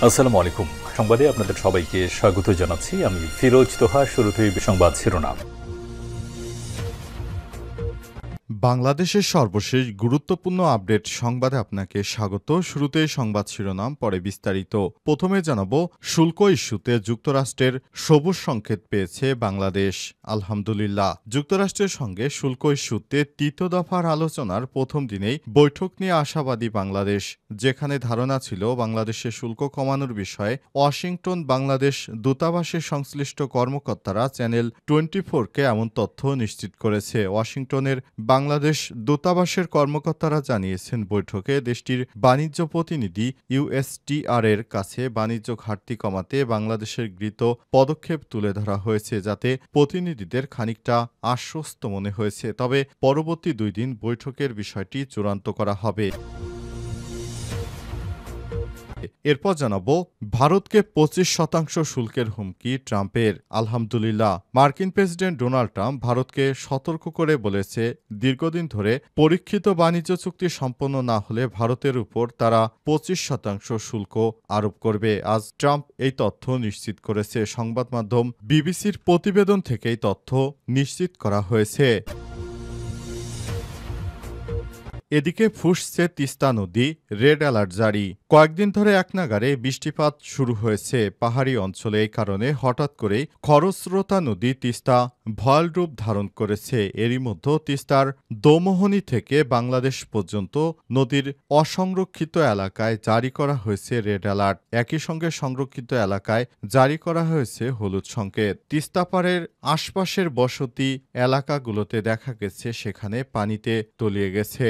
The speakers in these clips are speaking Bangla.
আসসালামু আলাইকুম। সংবাদে আপনাদের সবাইকে স্বাগত জানাচ্ছি। আমি ফিরোজ তোহা। শুরুতেই সংবাদ শিরোনাম। বাংলাদেশের সর্বশেষ গুরুত্বপূর্ণ আপডেট সংবাদে আপনাকে স্বাগত। শুরুতে সংবাদ শিরোনাম, পরে বিস্তারিত। প্রথমে জানাবো, শুল্ক ইস্যুতে যুক্তরাষ্ট্রের সবুজ সংকেত পেয়েছে বাংলাদেশ। আলহামদুলিল্লাহ। যুক্তরাষ্ট্রের সঙ্গে শুল্ক ইস্যুতে তৃতীয় দফার আলোচনার প্রথম দিনেই বৈঠক নিয়ে আশাবাদী বাংলাদেশ। যেখানে ধারণা ছিল বাংলাদেশের শুল্ক কমানোর বিষয়ে ওয়াশিংটন বাংলাদেশ দূতাবাসের সংশ্লিষ্ট কর্মকর্তারা চ্যানেল 24-কে এমন তথ্য নিশ্চিত করেছে। ওয়াশিংটনের বাংলাদেশ দূতাবাসের কর্মকর্তারা জানিয়েছেন, বৈঠকে দেশটির বাণিজ্য প্রতিনিধি ইউএসটিআর এর কাছে বাণিজ্য ঘাটতি কমাতে বাংলাদেশের গৃহীত পদক্ষেপ তুলে ধরা হয়েছে, যাতে প্রতিনিধিদের খানিকটা আশ্বস্ত মনে হয়েছে। তবে পরবর্তী 2 দিন বৈঠকের বিষয়টি চূড়ান্ত করা হবে। এরপর জানাবো, ভারতকে 25% শুল্কের হুমকি ট্রাম্পের। আলহামদুলিল্লাহ। মার্কিন প্রেসিডেন্ট ডোনাল্ড ট্রাম্প ভারতকে সতর্ক করে বলেছে, দীর্ঘদিন ধরে পরীক্ষিত বাণিজ্য চুক্তি সম্পন্ন না হলে ভারতের উপর তারা 25% শুল্ক আরোপ করবে। আজ ট্রাম্প এই তথ্য নিশ্চিত করেছে। সংবাদ মাধ্যম বিবিসির প্রতিবেদন থেকে এই তথ্য নিশ্চিত করা হয়েছে। এদিকে ফুঁসছে তিস্তা নদী, রেড অ্যালার্ট জারি। কয়েকদিন ধরে একনাগাড়ে বৃষ্টিপাত শুরু হয়েছে পাহাড়ি অঞ্চলে। এই কারণে হঠাৎ করেই খরস্রোতা নদী তিস্তা ভয়াল রূপ ধারণ করেছে। এরই মধ্যে তিস্তার দোমোহনী থেকে বাংলাদেশ পর্যন্ত নদীর অসংরক্ষিত এলাকায় জারি করা হয়েছে রেড অ্যালার্ট। একই সঙ্গে সংরক্ষিত এলাকায় জারি করা হয়েছে হলুদ সংকেত। তিস্তাপাড়ের আশপাশের বসতি এলাকাগুলোতে দেখা গেছে সেখানে পানিতে তলিয়ে গেছে।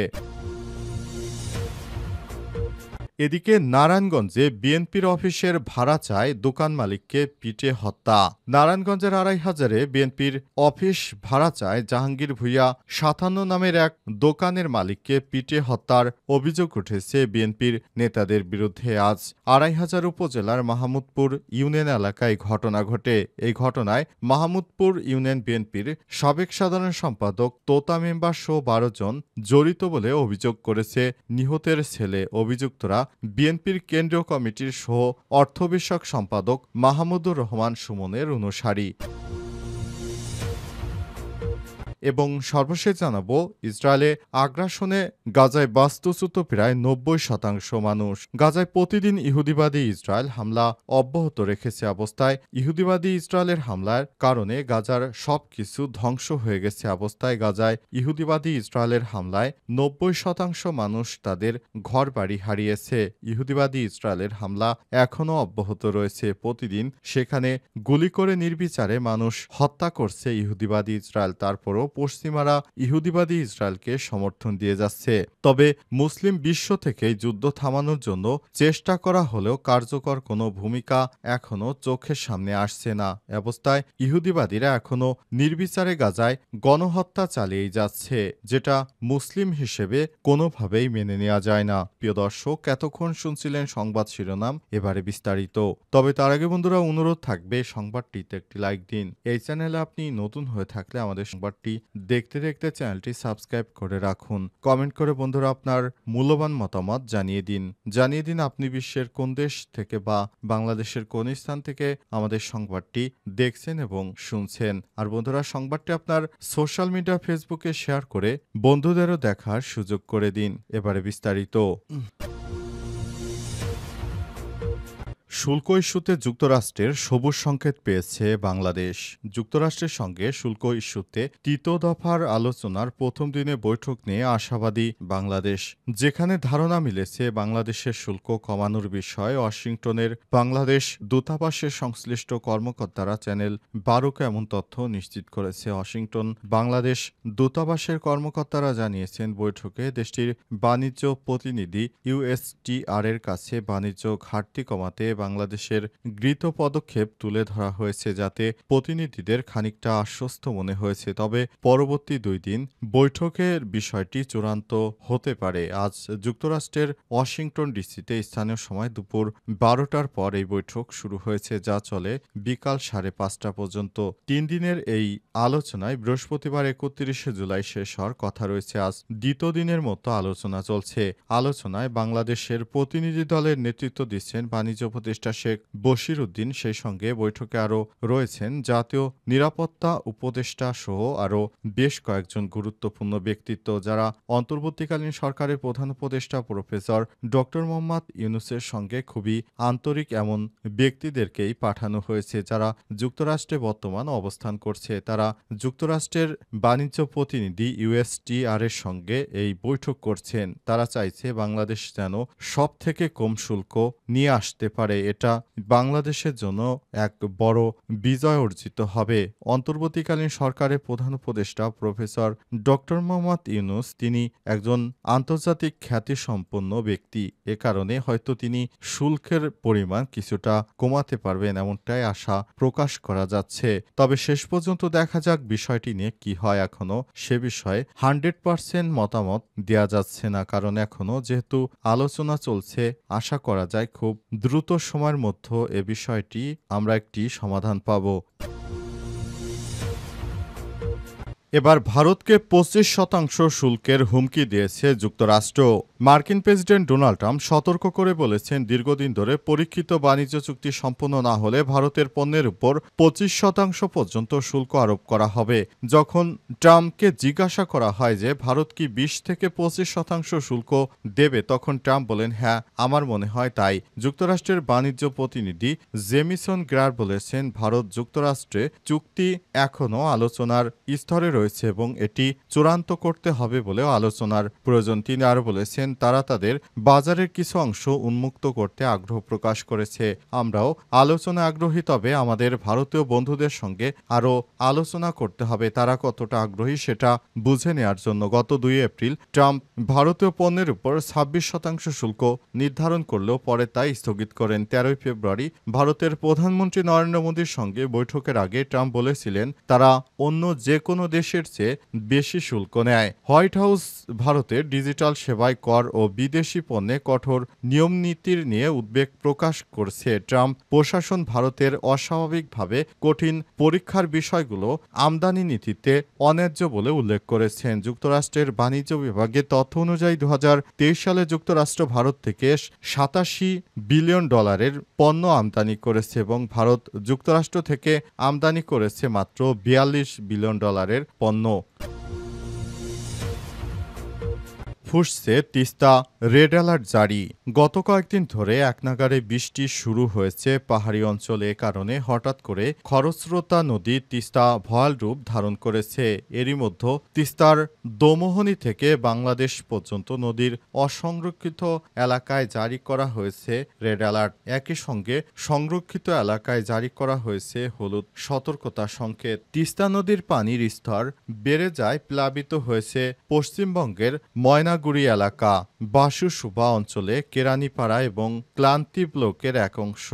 এদিকে নারায়ণগঞ্জে বিএনপির অফিসের ভাড়া চায় দোকান মালিককে পিটে হত্যা। নারায়ণগঞ্জের ২৫০০-এ বিএনপির অফিস ভাড়া চায় জাহাঙ্গীর ভূঁইয়া ৫৭ নামের এক দোকানের মালিককে পিটে হত্যার অভিযোগ উঠেছে বিএনপির নেতাদের বিরুদ্ধে। আজ ২৫০০ উপজেলার মাহমুদপুর ইউনিয়ন এলাকায় ঘটনা ঘটে। এই ঘটনায় মাহমুদপুর ইউনিয়ন বিএনপির সাবেক সাধারণ সম্পাদক তোতা মেম্বার সহ ১২ জন জড়িত বলে অভিযোগ করেছে নিহতের ছেলে। অভিযুক্তরা বিএনপির কেন্দ্রীয় কমিটির সহ অর্থ বিষয়ক সম্পাদক মাহমুদুর রহমান সুমনের অনুসারী। এবং সর্বশেষ জানাবো, ইসরায়েলে আগ্রাসনে গাজায় বাস্তুচ্যুত প্রায় ৯০% মানুষ। গাজায় প্রতিদিন ইহুদিবাদী ইসরায়েল হামলা অব্যাহত রেখেছে। অবস্থায় ইহুদিবাদী ইসরায়েলের হামলার কারণে গাজার সবকিছু ধ্বংস হয়ে গেছে। অবস্থায় গাজায় ইহুদিবাদী ইসরায়েলের হামলায় ৯০% মানুষ তাদের ঘরবাড়ি হারিয়েছে। ইহুদিবাদী ইসরায়েলের হামলা এখনও অব্যাহত রয়েছে। প্রতিদিন সেখানে গুলি করে নির্বিচারে মানুষ হত্যা করছে ইহুদিবাদী ইসরায়েল। তারপরও পশ্চিমারা ইহুদিবাদী ইসরায়েলকে সমর্থন দিয়ে যাচ্ছে। তবে মুসলিম বিশ্ব থেকে যুদ্ধ থামানোর জন্য চেষ্টা করা হলেও কার্যকর কোনো ভূমিকা এখনও চোখের সামনে আসছে না। অবস্থায় ইহুদিবাদীরা এখনও নির্বিচারে গাজায় গণহত্যা চালিয়েই যাচ্ছে, যেটা মুসলিম হিসেবে কোনোভাবেই মেনে নেওয়া যায় না। প্রিয় দর্শক, এতক্ষণ শুনছিলেন সংবাদ শিরোনাম, এবারে বিস্তারিত। তবে তার আগে বন্ধুরা, অনুরোধ থাকবে সংবাদটিতে একটি লাইক দিন। এই চ্যানেলে আপনি নতুন হয়ে থাকলে আমাদের সংবাদটি দেখতে দেখতে চ্যানেলটি সাবস্ক্রাইব করে রাখুন। কমেন্ট করে বন্ধুরা আপনার মূল্যবান মতামত জানিয়ে দিন আপনি বিশ্বের কোন দেশ থেকে বা বাংলাদেশের কোন স্থান থেকে আমাদের সংবাদটি দেখছেন এবং শুনছেন। আর বন্ধুরা, সংবাদটি আপনার সোশ্যাল মিডিয়া ফেসবুকে শেয়ার করে বন্ধুদেরও দেখার সুযোগ করে দিন। এবারে বিস্তারিত। শুল্ক ইস্যুতে যুক্তরাষ্ট্রের সবুজ সংকেত পেয়েছে বাংলাদেশ। যুক্তরাষ্ট্রের সঙ্গে শুল্ক ইস্যুতে তৃতীয় দফার আলোচনার প্রথম দিনে বৈঠক নিয়ে আশাবাদী বাংলাদেশ। যেখানে ধারণা মিলেছে বাংলাদেশের শুল্ক কমানোর বিষয়ে ওয়াশিংটনের বাংলাদেশ দূতাবাসের সংশ্লিষ্ট কর্মকর্তারা চ্যানেল 12-কে এমন তথ্য নিশ্চিত করেছে। ওয়াশিংটন বাংলাদেশ দূতাবাসের কর্মকর্তারা জানিয়েছেন, বৈঠকে দেশটির বাণিজ্য প্রতিনিধি ইউএসটিআর এর কাছে বাণিজ্য ঘাটতি কমাতে বাংলাদেশের গৃহীত পদক্ষেপ তুলে ধরা হয়েছে, যাতে প্রতিনিধিদের খানিকটা আশ্বস্ত মনে হয়েছে। তবে পরবর্তী 2 দিন বৈঠকের বিষয়টি চূড়ান্ত হতে পারে। আজ যুক্তরাষ্ট্রের ওয়াশিংটন ডিসিতে স্থানীয় সময় দুপুর 12টার পর এই বৈঠক শুরু হয়েছে, যা চলে বিকাল 5:30 পর্যন্ত। 3 দিনের এই আলোচনায় বৃহস্পতিবার 31শে জুলাই শেষ হওয়ার কথা রয়েছে। আজ দ্বিতীয় দিনের মতো আলোচনা চলছে। আলোচনায় বাংলাদেশের প্রতিনিধি দলের নেতৃত্ব দিচ্ছেন বাণিজ্য প্রতিষ্ঠান উপদেষ্টা শেখ বশির উদ্দিন। সেই সঙ্গে বৈঠকে আরও রয়েছেন জাতীয় নিরাপত্তা উপদেষ্টা সহ আরও বেশ কয়েকজন গুরুত্বপূর্ণ ব্যক্তিত্ব, যারা অন্তর্বর্তীকালীন সরকারের প্রধান উপদেষ্টা প্রফেসর ড মোহাম্মদ ইউনূসের সঙ্গে খুবই আন্তরিক এমন ব্যক্তিদেরকেই পাঠানো হয়েছে, যারা যুক্তরাষ্ট্রে বর্তমান অবস্থান করছে। তারা যুক্তরাষ্ট্রের বাণিজ্য প্রতিনিধি USTR এর সঙ্গে এই বৈঠক করছেন। তারা চাইছে বাংলাদেশ যেন সবথেকে কম শুল্ক নিয়ে আসতে পারে। এটা বাংলাদেশের জন্য এক বড় বিজয় অর্জিত হবে। অন্তর্বর্তীকালীন সরকারের প্রধান উপদেষ্টা প্রফেসর ড মোহাম্মদ ইউনূস তিনি একজন আন্তর্জাতিক খ্যাতিসম্পন্ন ব্যক্তি। এ কারণে হয়তো তিনি শুল্কের পরিমাণ কিছুটা কমাতে পারবেন, এমনটাই আশা প্রকাশ করা যাচ্ছে। তবে শেষ পর্যন্ত দেখা যাক বিষয়টি নিয়ে কি হয়। এখনো সে বিষয়ে 100% মতামত দেয়া যাচ্ছে না, কারণ এখনো যেহেতু আলোচনা চলছে। আশা করা যায় খুব দ্রুত সময়ের মধ্যে এ বিষয়টি আমরা একটি সমাধান পাব। এবার ভারতকে 25% শুল্কের হুমকি দিয়েছে যুক্তরাষ্ট্র। মার্কিন প্রেসিডেন্ট ডোনাল্ড ট্রাম্প সতর্ক করে বলেছেন, দীর্ঘদিন ধরে পরীক্ষিত বাণিজ্য চুক্তি সম্পন্ন না হলে ভারতের পণ্যের উপর 25% পর্যন্ত শুল্ক আরোপ করা হবে। যখন ট্রাম্পকে জিজ্ঞাসা করা হয় যে ভারত কি 20 থেকে 25% শুল্ক দেবে, তখন ট্রাম্প বলেন, হ্যাঁ, আমার মনে হয় তাই। যুক্তরাষ্ট্রের বাণিজ্য প্রতিনিধি জেমিসন গ্রার বলেছেন, ভারত যুক্তরাষ্ট্রে চুক্তি এখনও আলোচনার স্তরে রয়েছে এবং এটি চূড়ান্ত করতে হবে বলেও আলোচনার প্রয়োজন। তিনি আরও বলেছেন, তারা তাদের বাজারের কিছু অংশ উন্মুক্ত করতে আগ্রহ প্রকাশ করেছে। আমরাও আলোচনা আগ্রহী, তবে আমাদের ভারতীয় বন্ধুদের সঙ্গে আরও আলোচনা করতে হবে। তারা কতটা আগ্রহী সেটা বুঝে নেওয়ার জন্য। গত 2 এপ্রিল ট্রাম্প ভারতীয় পণ্যের উপর 26% শুল্ক নির্ধারণ করলেও পরে তাই স্থগিত করেন। 13 ফেব্রুয়ারি ভারতের প্রধানমন্ত্রী নরেন্দ্র মোদীর সঙ্গে বৈঠকের আগে ট্রাম্প বলেছিলেন, তারা অন্য যে কোনো দেশের চেয়ে বেশি শুল্ক নেয়। হোয়াইট হাউস ভারতের ডিজিটাল সেবায় কর ও বিদেশি পণ্যে কঠোর নিয়মনীতির নিয়ে উদ্বেগ প্রকাশ করছে। ট্রাম্প প্রশাসন ভারতের অস্বাভাবিকভাবে কঠিন পরীক্ষার বিষয়গুলো আমদানি নীতিতে অন্যায্য বলে উল্লেখ করেছেন। যুক্তরাষ্ট্রের বাণিজ্য বিভাগের তথ্য অনুযায়ী 2023 সালে যুক্তরাষ্ট্র ভারত থেকে $87 বিলিয়ন পণ্য আমদানি করেছে এবং ভারত যুক্তরাষ্ট্র থেকে আমদানি করেছে মাত্র $42 বিলিয়ন পণ্য। ফুঁসছে তিস্তা রেড অ্যালার্ট জারি। গত কয়েকদিন ধরে একনাগাড়ে বৃষ্টি শুরু হয়েছে পাহাড়ি অঞ্চলে। কারণে হঠাৎ করে খরস্রোতা নদী তিস্তা ভয়াল রূপ ধারণ করেছে। এরই মধ্যে তিস্তার দোমোহনী থেকে বাংলাদেশ পর্যন্ত নদীর অসংরক্ষিত এলাকায় জারি করা হয়েছে রেড অ্যালার্ট। একই সঙ্গে সংরক্ষিত এলাকায় জারি করা হয়েছে হলুদ সতর্কতা সংকেত। তিস্তা নদীর পানির স্তর বেড়ে যায়, প্লাবিত হয়েছে পশ্চিমবঙ্গের ময়নাগুড়ি এলাকা, বাসুসুবা অঞ্চলে কেরানীপাড়া এবং ক্লান্তি ব্লকের এক অংশ।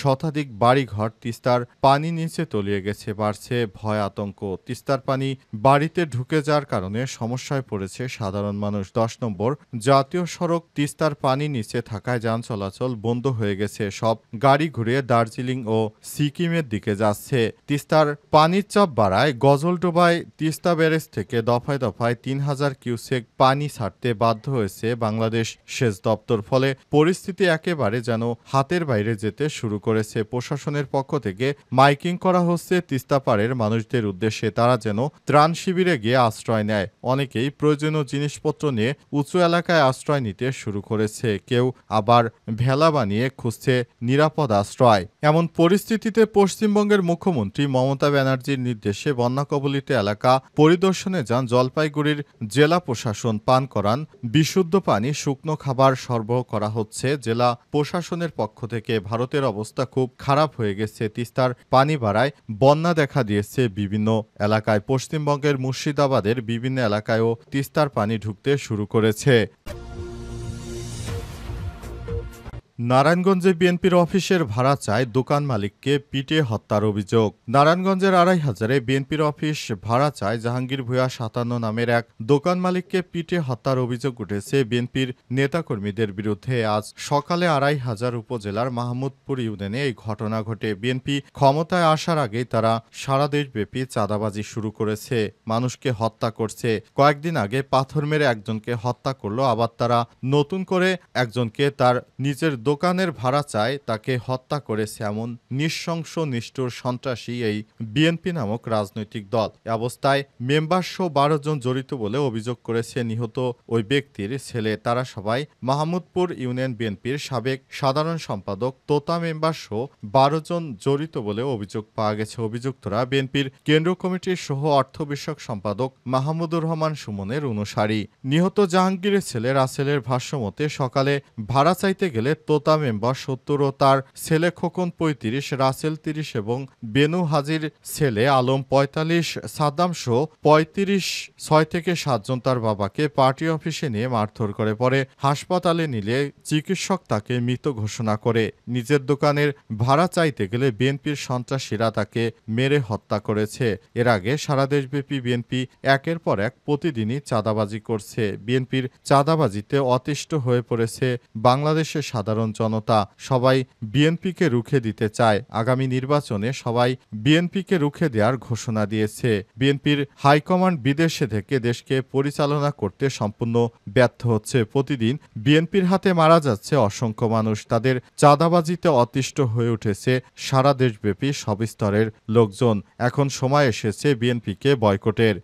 শতাধিক বাড়িঘর তিস্তার পানি নিচে তলিয়ে গেছে। বাড়ছে ভয় আতঙ্ক। তিস্তার পানি বাড়িতে ঢুকে যাওয়ার কারণে সমস্যায় পড়েছে সাধারণ মানুষ। 10 নম্বর জাতীয় সড়ক তিস্তার পানি নিচে থাকায় যান চলাচল বন্ধ হয়ে গেছে। সব গাড়ি ঘুরিয়ে দার্জিলিং ও সিকিমের দিকে যাচ্ছে। তিস্তার পানির চাপ বাড়ায় গজলডোবায় তিস্তা ব্যারেজ থেকে দফায় দফায় 3000 কিউসেক পানি ছাড়তে বাধ্য হয়েছে বাংলাদেশ সেচ দপ্তর। ফলে পরিস্থিতি একেবারে যেন হাতের বাইরে যেতে শুরু করেছে। প্রশাসনের পক্ষ থেকে মাইকিং করা হচ্ছে তিস্তা পাড়ের মানুষদের উদ্দেশ্যে, তারা যেন ত্রাণ শিবিরে গিয়ে আশ্রয় নেয়। অনেকেই প্রয়োজনীয় জিনিসপত্র নিয়ে উঁচু এলাকায় আশ্রয় নিতে শুরু করেছে। কেউ আবার ভেলা বানিয়ে খুঁজছে নিরাপদ আশ্রয়। এমন পরিস্থিতিতে পশ্চিমবঙ্গের মুখ্যমন্ত্রী মমতা ব্যানার্জির নির্দেশে বন্যা কবলিত এলাকা পরিদর্শনে যান জলপাইগুড়ির জেলা প্রশাসন। পান করান বিশুদ্ধ পানি, শুকনো খাবার সরবরাহ করা হচ্ছে জেলা প্রশাসনের পক্ষ থেকে। ভারতের অবস্থা খুব খারাপ হয়ে গেছে। তিস্তার পানি বাড়ায় বন্যা দেখা দিয়েছে বিভিন্ন এলাকায়। পশ্চিমবঙ্গের মুর্শিদাবাদের বিভিন্ন এলাকায়ও তিস্তার পানি ঢুকতে শুরু করেছে। নারায়ণগঞ্জে বিএনপির অফিসের ভাড়া চায় দোকান মালিককে পিটিয়ে হত্যার অভিযোগ। নারায়ণগঞ্জের 2.5 বিএনপির অফিস ভাড়া চায় জাহাঙ্গীর ভূঁইয়া 57 নামের এক দোকান মালিককে পিটিয়ে হত্যার অভিযোগ উঠেছে বিএনপির নেতাকর্মীদের বিরুদ্ধে। আজ সকালে 2.5 উপজেলার মাহমুদপুর ইউনিয়নে এই ঘটনা ঘটে। বিএনপি ক্ষমতায় আসার আগেই তারা সারা দেশব্যাপী চাঁদাবাজি শুরু করেছে, মানুষকে হত্যা করছে। কয়েকদিন আগে পাথর মেরে একজনকে হত্যা করলো, আবার তারা নতুন করে একজনকে তার নিজের দোকানের ভাড়া চায় তাকে হত্যা করেছে এমন নৃশংস নিষ্ঠুর সন্ত্রাসী এই বিএনপি নামক রাজনৈতিক দল। এ অবস্থায় মেম্বারসহ ১২ জন জড়িত বলে অভিযোগ করেছে নিহত ওই ব্যক্তির ছেলে। তারা সবাই মাহমুদপুর ইউনিয়ন বিএনপির সাবেক সাধারণ সম্পাদক তোতা মেম্বারসহ ১২ জন জড়িত বলে অভিযোগ পাওয়া গেছে। অভিযুক্তরা বিএনপির কেন্দ্রীয় কমিটির সহ অর্থ বিষয়ক সম্পাদক মাহমুদুর রহমান সুমনের অনুসারী। নিহত জাহাঙ্গীরের ছেলে রাসেলের ভাষ্যমতে সকালে ভাড়া চাইতে গেলে তোতা মেম্বার ৭০ ও তার ছেলে খোকন ৩৫, রাসেল ৩০ এবং বেনু হাজির ছেলে আলম ৪৫, সাদ্দাম সহ ৬ থেকে ৭ জন তার বাবাকে পার্টি অফিসে নিয়ে মারধর করে। পরে হাসপাতালে নিলে চিকিৎসক তাকে মৃত ঘোষণা করে। নিজের দোকানের ভাড়া চাইতে গেলে বিএনপির সন্ত্রাসীরা তাকে মেরে হত্যা করেছে। এর আগে সারা দেশব্যাপী বিএনপি একের পর এক প্রতিদিনই চাঁদাবাজি করছে। বিএনপির চাঁদাবাজিতে অতিষ্ঠ হয়ে পড়েছে বাংলাদেশের সাধারণ জনতা। সবাই বিএনপিকে রুখে দিতে চায়। আগামী নির্বাচনে সবাই বিএনপিকে রুখে দেওয়ার ঘোষণা দিয়েছে। বিএনপির হাইকমান্ড বিদেশে থেকে দেশকে পরিচালনা করতে সম্পূর্ণ ব্যর্থ হচ্ছে। প্রতিদিন বিএনপির হাতে মারা যাচ্ছে অসংখ্য মানুষ। তাদের চাঁদাবাজিতে অতিষ্ঠ হয়ে উঠেছে সারা দেশব্যাপী সব স্তরের লোকজন। এখন সময় এসেছে বিএনপিকে বয়কটের।